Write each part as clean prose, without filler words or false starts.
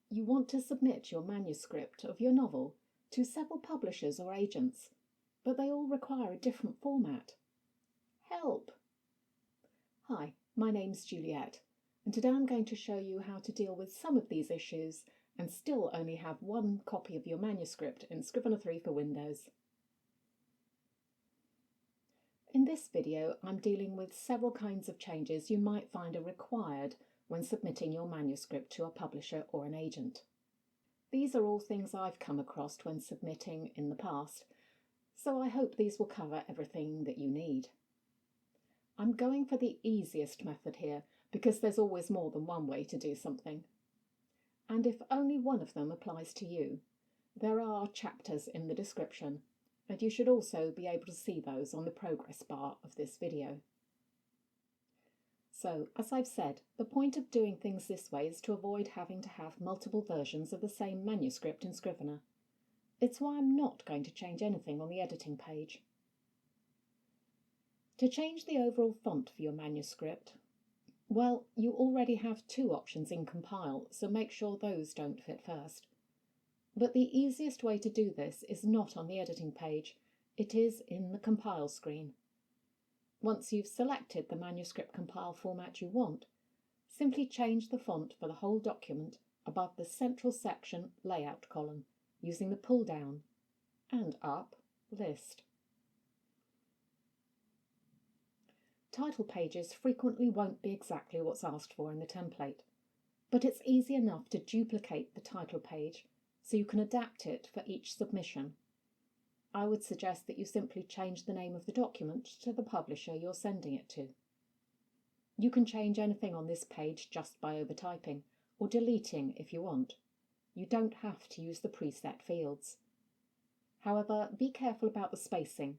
You want to submit your manuscript of your novel to several publishers or agents, but they all require a different format. Help! Hi, my name's Juliet, and today I'm going to show you how to deal with some of these issues and still only have one copy of your manuscript in Scrivener 3 for Windows. In this video, I'm dealing with several kinds of changes you might find are required when submitting your manuscript to a publisher or an agent. These are all things I've come across when submitting in the past, so I hope these will cover everything that you need. I'm going for the easiest method here because there's always more than one way to do something. And if only one of them applies to you, there are chapters in the description, and you should also be able to see those on the progress bar of this video. So, as I've said, the point of doing things this way is to avoid having to have multiple versions of the same manuscript in Scrivener. It's why I'm not going to change anything on the editing page. To change the overall font for your manuscript, well, you already have two options in Compile, so make sure those don't fit first. But the easiest way to do this is not on the editing page, it is in the Compile screen. Once you've selected the manuscript compile format you want, simply change the font for the whole document above the central section layout column using the pull down and up list. Title pages frequently won't be exactly what's asked for in the template, but it's easy enough to duplicate the title page so you can adapt it for each submission. I would suggest that you simply change the name of the document to the publisher you're sending it to. You can change anything on this page just by overtyping or deleting if you want. You don't have to use the preset fields. However, be careful about the spacing.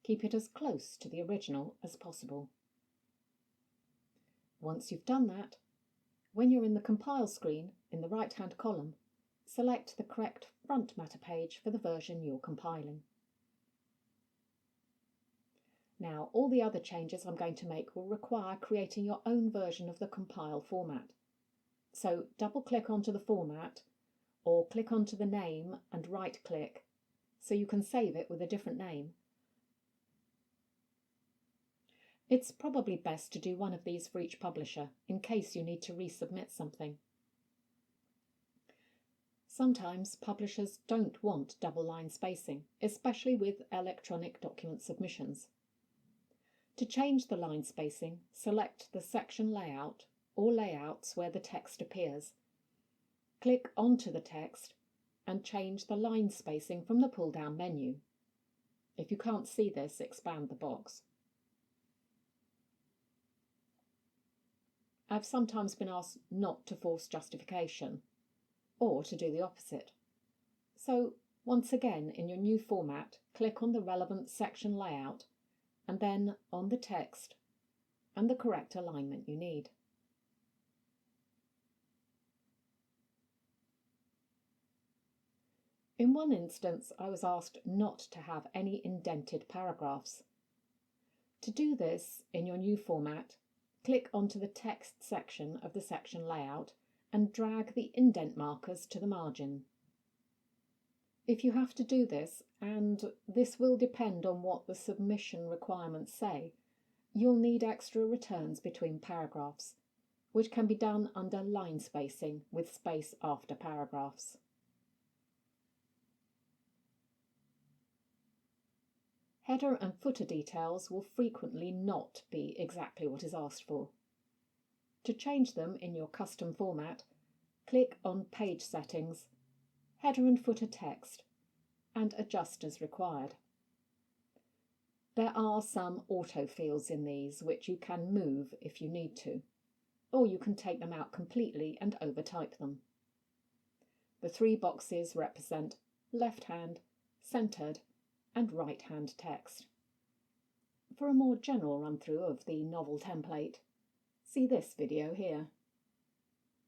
Keep it as close to the original as possible. Once you've done that, when you're in the compile screen in the right-hand column, select the correct front matter page for the version you're compiling. Now, all the other changes I'm going to make will require creating your own version of the compile format. So double-click onto the format or click onto the name and right-click so you can save it with a different name. It's probably best to do one of these for each publisher in case you need to resubmit something. Sometimes publishers don't want double line spacing, especially with electronic document submissions. To change the line spacing, select the section layout or layouts where the text appears. Click onto the text and change the line spacing from the pull-down menu. If you can't see this, expand the box. I've sometimes been asked not to force justification, or to do the opposite. So, once again, in your new format, click on the relevant section layout and then on the text and the correct alignment you need. In one instance, I was asked not to have any indented paragraphs. To do this in your new format, click onto the text section of the section layout and drag the indent markers to the margin. If you have to do this, and this will depend on what the submission requirements say, you'll need extra returns between paragraphs, which can be done under line spacing with space after paragraphs. Header and footer details will frequently not be exactly what is asked for. To change them in your custom format, click on Page Settings, Header and Footer Text, and adjust as required. There are some autofills in these which you can move if you need to, or you can take them out completely and overtype them. The three boxes represent left-hand, centered, and right-hand text. For a more general run-through of the novel template, see this video here.